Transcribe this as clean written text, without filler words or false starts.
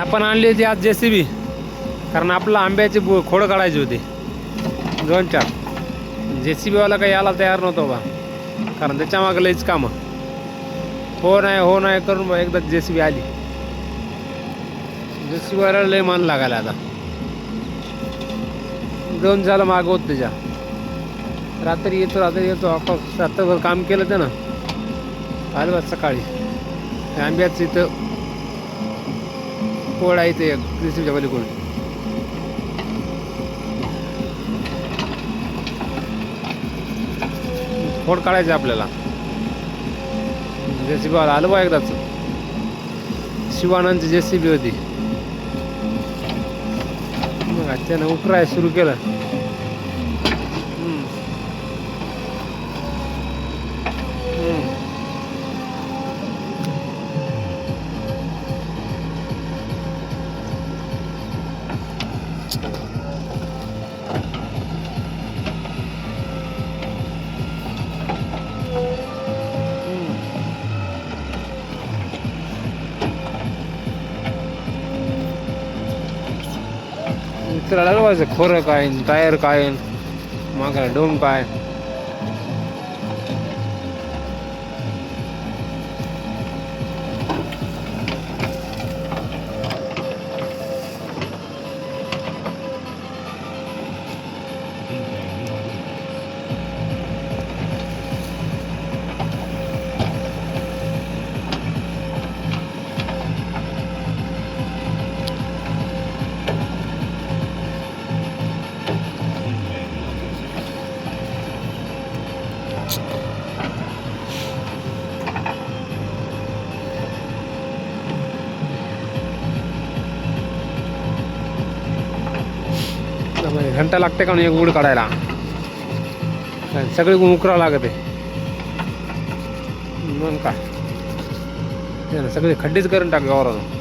आपण आणली होती आज JCB, कारण आपलं आंब्याची खोडं काढायची होती 2-4. JCB वाला काही यायला तयार नव्हतं बा, कारण त्याच्यामागं लईच कामं. हो नाही करून बा एकदा JCB आली. JCB वाला लई मान लागायला आता. 2 झालं मागवत त्याच्या. रात्री येतो रात्रभर काम केलं त्यानं. आलं बस सकाळी आंब्याचं इथं खोड आहे ते JCBच्या पलीकडून. खोड काढायचं आपल्याला. JCB वाला आलं बा एकदाच. शिवानंदची JCB होती. मग त्यानं उकराय सुरू केलं. मित्राला बघायचं खोरं काय, टायर काय, मागायला डोम काय. घंटा लागते का एक उड काढायला. सगळे उकरावं लागते. मग काय सगळे खड्डेच करून टाकले वावरातून.